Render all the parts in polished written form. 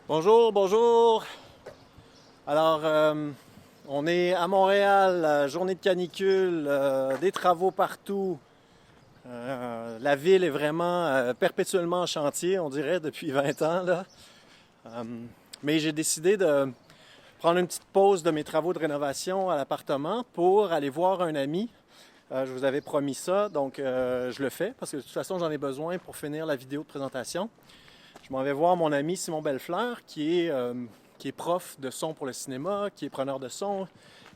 Bonjour, bonjour. Alors, on est à Montréal, journée de canicule, des travaux partout. La ville est vraiment perpétuellement en chantier, on dirait, depuis 20 ans, là. Mais j'ai décidé de prendre une petite pause de mes travaux de rénovation à l'appartement pour aller voir un ami. Je vous avais promis ça, donc je le fais parce que de toute façon, j'en ai besoin pour finir la vidéo de présentation. Je m'en vais voir mon ami Simon Bellefleur, qui est prof de son pour le cinéma, qui est preneur de son,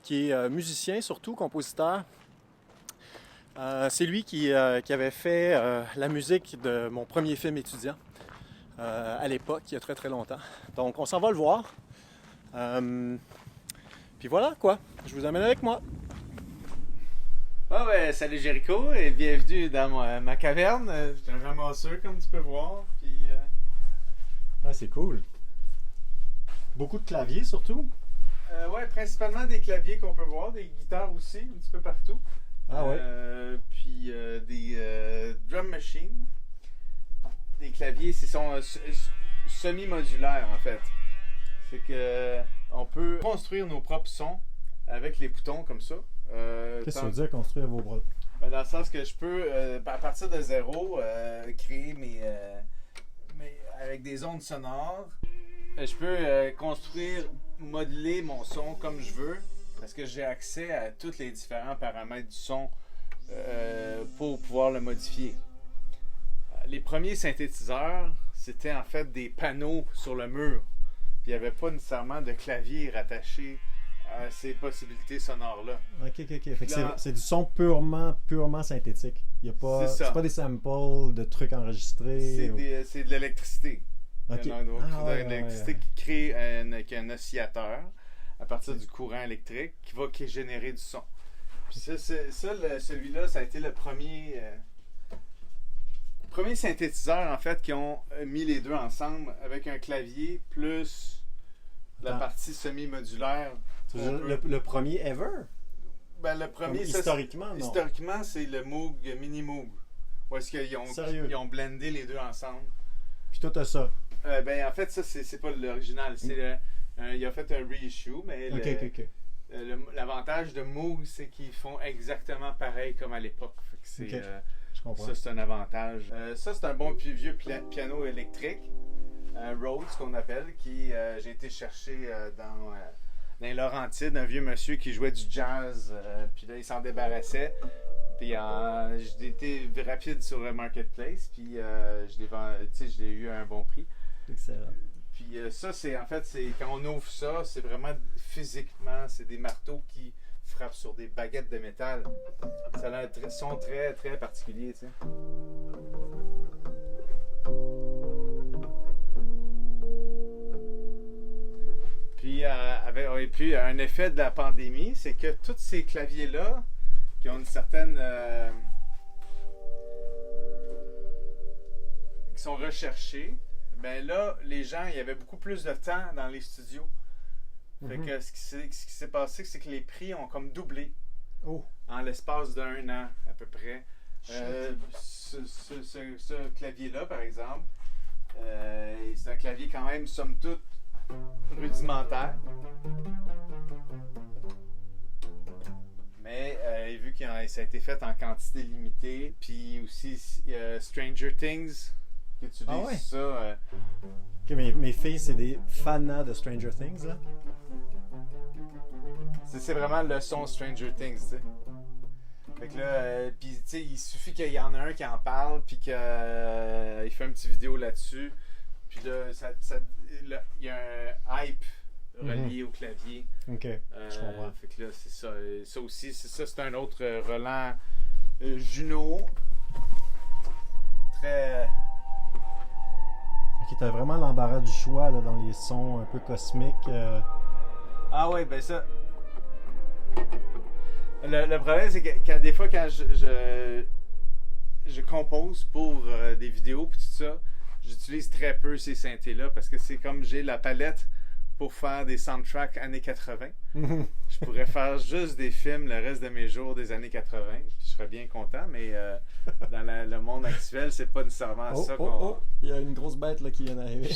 qui est musicien surtout, compositeur. C'est lui qui avait fait la musique de mon premier film étudiant à l'époque, il y a très très longtemps. Donc on s'en va le voir. Puis voilà quoi, je vous amène avec moi. Ah ouais, salut Jericho et bienvenue dans ma caverne. Je suis un ramasseur comme tu peux voir. Puis, Ah, c'est cool. Beaucoup de claviers surtout. ouais, principalement des claviers qu'on peut voir, des guitares aussi, un petit peu partout. Ah ouais. Puis des drum machines. Des claviers, c'est sont semi-modulaires en fait. C'est que on peut construire nos propres sons avec les boutons comme ça. Qu'est-ce que ça veut dire construire vos bras? Ben, dans le sens que je peux, à partir de zéro, créer avec des ondes sonores. Je peux construire, modeler mon son comme je veux, parce que j'ai accès à tous les différents paramètres du son pour pouvoir le modifier. Les premiers synthétiseurs, c'était en fait des panneaux sur le mur. Puis il n'y avait pas nécessairement de clavier rattaché à ces possibilités sonores-là. Ok. Fait que c'est du son purement synthétique. Il y a pas, c'est pas des samples de trucs enregistrés. C'est de l'électricité. Ok. De l'électricité qui crée un oscillateur à partir du courant électrique qui va générer du son. Puis celui-là, ça a été le premier synthétiseur en fait qui ont mis les deux ensemble avec un clavier plus la partie semi-modulaire. Le premier ever? Ben, le premier, historiquement, non? Historiquement, c'est le Moog Mini Moog. Où est-ce qu'ils ont blendé les deux ensemble. Puis toi, t'as ça? Ben, en fait, ça, c'est pas l'original. Il a fait un reissue, mais l'avantage de Moog, c'est qu'ils font exactement pareil comme à l'époque. Je comprends. Ça, c'est un avantage. Ça, c'est un bon vieux piano électrique. Un Rhodes, qu'on appelle, qui j'ai été chercher dans les Laurentides, un vieux monsieur qui jouait du jazz, puis là, il s'en débarrassait. Puis j'ai été rapide sur le marketplace, puis je l'ai eu à un bon prix. Excellent. Puis ça, c'est quand on ouvre ça, c'est vraiment physiquement, c'est des marteaux qui frappent sur des baguettes de métal. Ça a un son très, très particulier, tu sais. Puis un effet de la pandémie, c'est que tous ces claviers-là, qui ont une certaine... qui sont recherchés, ben là, les gens, il y avait beaucoup plus de temps dans les studios. Fait que ce qui s'est passé, c'est que les prix ont comme doublé en l'espace d'1 an, à peu près. Ce clavier-là, par exemple, c'est un clavier quand même, somme toute, rudimentaire. Mais vu que ça a été fait en quantité limitée, puis aussi Stranger Things, qui utilise ça. Ok, mes filles, c'est des fanas de Stranger Things, là. C'est vraiment le son Stranger Things, tu sais. Fait que là, puis tu sais, il suffit qu'il y en ait un qui en parle, puis qu'il fait une petite vidéo là-dessus. Puis là, il y a un hype relié au clavier. Ok, je comprends. Fait que là, c'est ça. Ça aussi, c'est un autre Roland Juno. Très... Ok, t'as vraiment l'embarras du choix là, dans les sons un peu cosmiques. Ah ouais, ben ça... Le problème, c'est que des fois, quand je compose pour des vidéos et tout ça, j'utilise très peu ces synthés-là parce que c'est comme j'ai la palette pour faire des soundtracks années 80. Je pourrais faire juste des films le reste de mes jours des années 80, puis je serais bien content, mais dans le monde actuel, c'est pas nécessairement ça qu'on... Il y a une grosse bête là, qui vient d'arriver.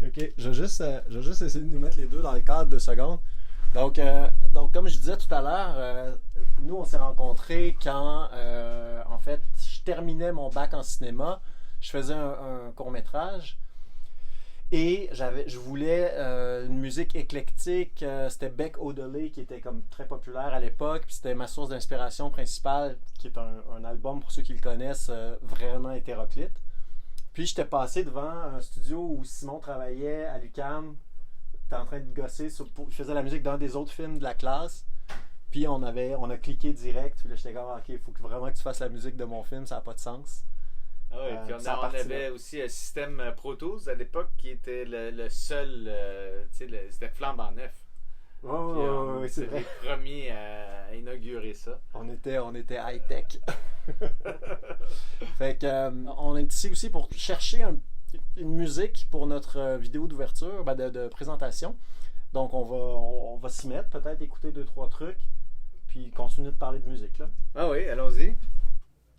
Ok, je vais juste essayer de nous mettre les deux dans le cadre 2 secondes. Donc, comme je disais tout à l'heure, nous, on s'est rencontrés quand, en fait, je terminais mon bac en cinéma. Je faisais un court-métrage. Et je voulais une musique éclectique. C'était Beck O'Delay qui était comme très populaire à l'époque. Puis c'était ma source d'inspiration principale, qui est un album, pour ceux qui le connaissent, vraiment hétéroclite. Puis j'étais passé devant un studio où Simon travaillait à l'UQAM. T'es en train de gosser. Il faisait la musique d'un des autres films de la classe. Puis on a cliqué direct. Puis là, j'étais comme, ok, il faut vraiment que tu fasses la musique de mon film, ça n'a pas de sens. Ah oui, puis on avait aussi un système Pro Tools à l'époque qui était le seul, c'était flambant neuf. Oui, c'est vrai. Les premiers à inaugurer ça. On était high-tech. Fait que, on est ici aussi pour chercher une musique pour notre vidéo d'ouverture, de présentation. Donc on va s'y mettre, peut-être écouter 2-3 trucs, puis continuer de parler de musique là. Ah oui, allons-y.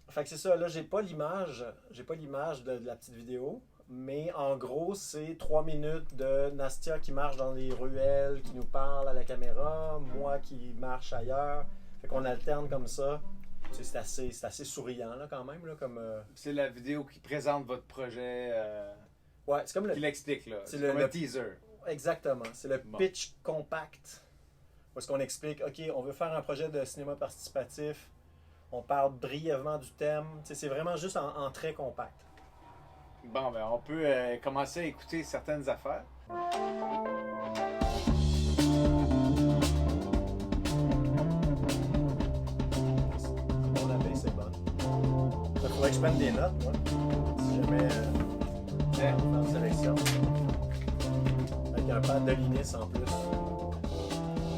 Fait que c'est ça, là j'ai pas l'image de la petite vidéo, mais en gros c'est 3 minutes de Nastia qui marche dans les ruelles, qui nous parle à la caméra, moi qui marche ailleurs. Fait qu'on alterne comme ça. C'est assez souriant là quand même là, comme. C'est la vidéo qui présente votre projet. Ouais, c'est comme qui l'explique là. C'est comme un teaser. Exactement. C'est le pitch compact. Où est-ce qu'on explique, OK, on veut faire un projet de cinéma participatif. On parle brièvement du thème. T'sais, c'est vraiment juste en très compact. Bon, ben on peut commencer à écouter certaines affaires. Mon abeille, c'est bon. Il faudrait que je prenne des notes, moi. Si jamais on fait une sélection. Avec un pad de l'INIS en plus.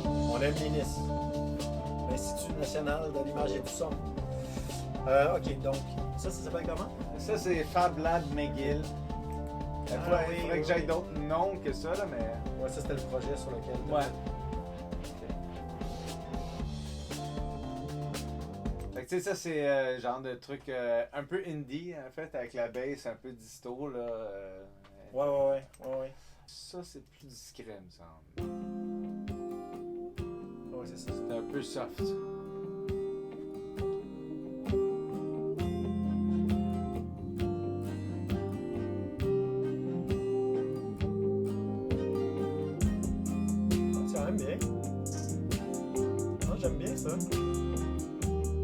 On aime l'INIS. L'Institut national de l'image et du son. Ok, donc, ça s'appelle comment? Ça, c'est Fab Lab McGill. Il faudrait que j'aille d'autres noms que ça, là, mais... Ouais, ça, c'était le projet sur lequel... Ouais. Fait que, tu sais, ça, c'est genre de truc un peu indie, en fait, avec la bass un peu disto, là. Ouais. Ça, c'est plus discret, me semble. Ouais, c'est ça. C'est un peu soft. C'est quand même bien. Non, j'aime bien ça.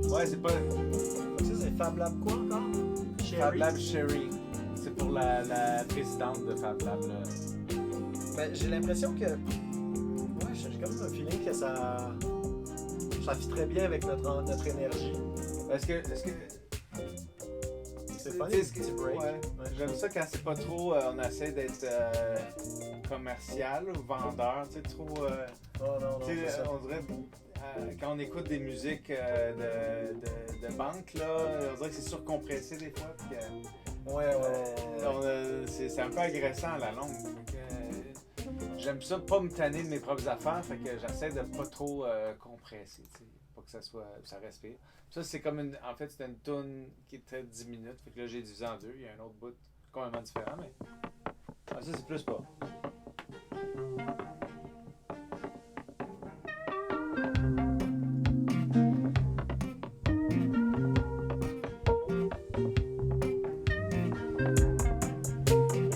Ouais, c'est pas... Ça, c'est Fab Lab quoi encore? Fab Lab Sherry. C'est pour la présidente de Fab Lab, là. Ben, j'ai l'impression que... Ouais, j'ai comme un feeling que ça fit très bien avec notre énergie. Est-ce que... C'est funny, c'est petit break. Ouais. J'aime ça quand c'est pas trop... on essaie d'être commercial ou vendeur, tu sais, trop... non, c'est ça. On dirait... quand on écoute des musiques de banque, là, on dirait que c'est surcompressé des fois. Puis, c'est un peu agressant à la longue. J'aime ça pas me tanner de mes propres affaires, fait que j'essaie de pas trop compresser, tu sais, pas que ça respire. Ça, c'est comme en fait, c'était une toune qui était 10 minutes, fait que là, j'ai divisé en deux. Il y a un autre bout complètement différent, mais ça, c'est plus pas.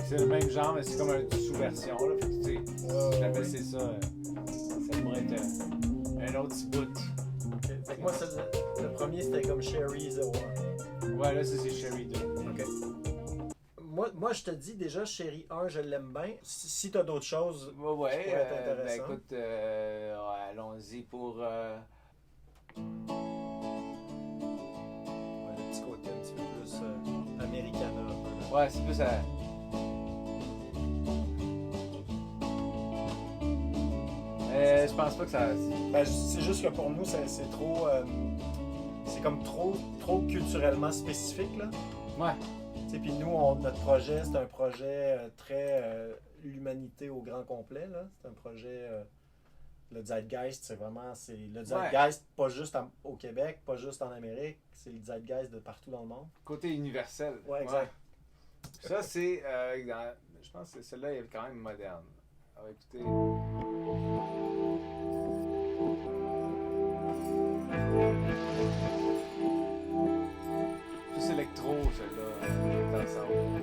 C'est le même genre, mais c'est comme une sous-version, là. Fait que, tu sais, si jamais c'est ça, ça pourrait être un autre petit bout. Okay. Fait que moi, le premier, c'était comme Sherry 01. Ouais, là, c'est Sherry 2. OK. Moi, je te dis déjà, Sherry 1, je l'aime bien. Si t'as d'autres choses qui pourraient être intéressantes. Ben écoute, allons-y pour... Ouais, le petit côté un petit peu plus Americana. Ouais, c'est plus à... je pense pas que ça... Ben, c'est juste que pour nous, c'est trop... c'est comme trop culturellement spécifique, là. Ouais. Puis nous, notre projet, c'est un projet très l'humanité au grand complet, là. C'est un projet... le Zeitgeist, c'est vraiment... C'est le Zeitgeist, pas juste au Québec, pas juste en Amérique, c'est le Zeitgeist de partout dans le monde. Côté universel. Ouais, exact. Ouais. Ça, c'est... Je pense que celle-là est quand même moderne. On va écouter. Plus électro, celle-là, dans ensemble.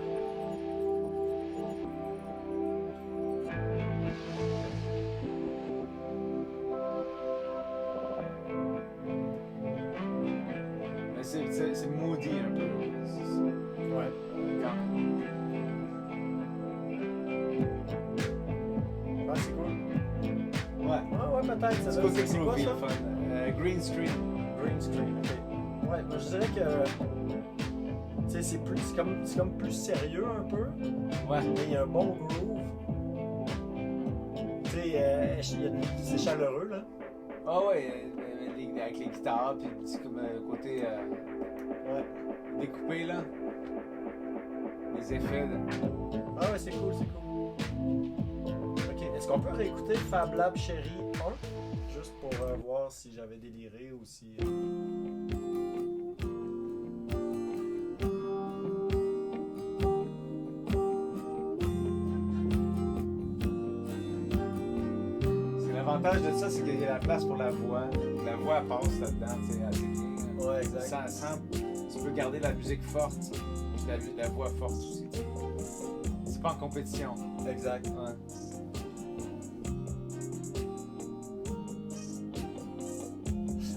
Mais c'est moody un peu. Ouais. Ah, c'est cool. Ouais. Ah ouais, peut-être. C'est côté C'est quoi groovy, ça? le fun. Green Screen. Green screen, ok. Ouais, moi je dirais que. Tu sais, c'est comme plus sérieux un peu, Ouais. mais il y a un bon groove. Tu sais, c'est chaleureux là. Ah ouais, avec les guitares, puis c'est comme côté Ouais. découpé là. Les effets. Ah ouais, c'est cool, c'est cool. Ok, est-ce qu'on peut réécouter Fab Lab Cherry 1? Juste pour voir si j'avais déliré ou si. L'avantage de ça, c'est qu'il y a la place pour la voix. La voix passe là-dedans, tu sais, assez bien. Ouais, exact. Tu peux garder la musique forte, la voix forte aussi. C'est pas en compétition. Exact. Ouais.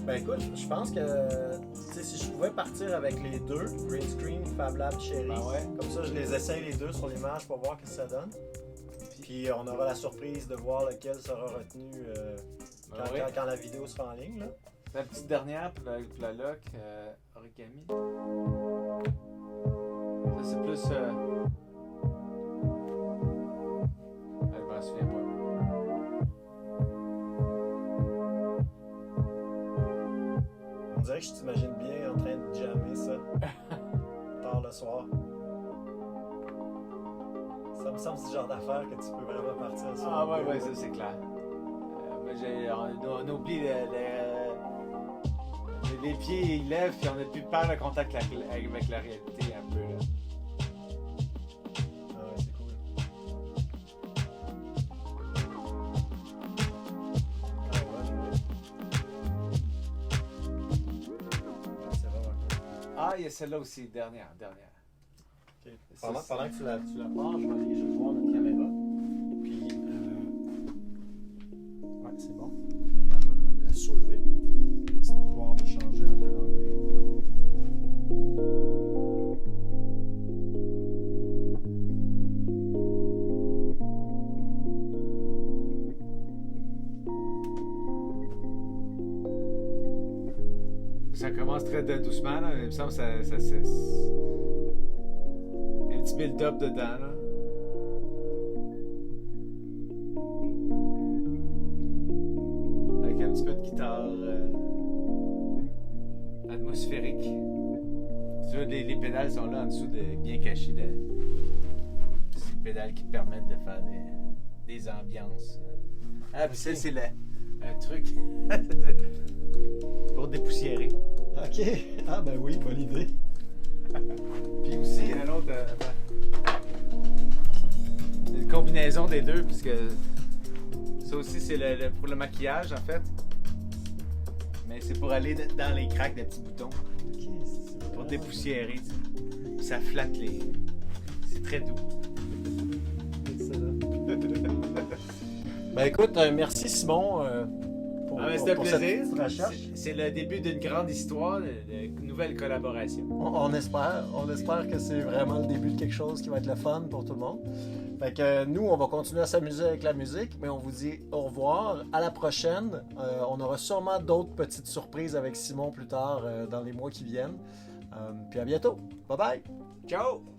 Ben écoute, je pense que tu sais, si je pouvais partir avec les deux, Green Screen, Fab Lab Cherry, Ben ouais. comme ça je les essaye les deux sur l'image pour voir ce que ça donne. Puis on aura la surprise de voir lequel sera retenu Ben ouais. quand la vidéo sera en ligne. Là. La petite dernière pour la lock, origami. Ça c'est plus. Je m'en souviens pas. On dirait que je t'imagine bien en train de jammer ça tard le soir. Ça me semble ce genre d'affaire que tu peux vraiment partir sur. Ah ouais, ça c'est clair. On oublie les pieds, ils lèvent, puis on n'a plus peur de contact avec la réalité un peu. Là. Ah ouais, c'est cool. Ah ouais. C'est vraiment cool. Ah, il y a celle-là aussi, dernière. Ok. Ça, Pendant c'est- que tu la pars, je vais aller juste voir notre caméra. Puis, ouais, c'est bon. Regarde, je vais même la soulever. C'est de pouvoir me changer un peu l'angle. Ça commence très doucement, là. Il me semble que ça un petit build-up dedans, là. Avec un petit peu de guitare atmosphérique. Tu vois, les pédales sont là en dessous, bien cachées. C'est les pédales qui te permettent de faire des ambiances. Ah, puis ça, c'est un truc pour dépoussiérer. Ok. Ah ben oui, bonne idée. Puis aussi, un autre. Une combinaison des deux, puisque ça aussi, c'est pour le maquillage, en fait. Mais c'est pour aller dans les cracks des petits boutons. Ok, c'est Pour dépoussiérer, tu sais. Puis ça flatte les. C'est très doux. Excellent. Ben écoute, merci Simon pour, Ah, mais c'était un pour plaisir. cette recherche. C'est le début d'une grande histoire, de nouvelles collaborations. On espère que c'est vraiment le début de quelque chose qui va être le fun pour tout le monde. Fait que nous, on va continuer à s'amuser avec la musique, mais on vous dit au revoir. À la prochaine. On aura sûrement d'autres petites surprises avec Simon plus tard dans les mois qui viennent. Puis à bientôt. Bye bye! Ciao!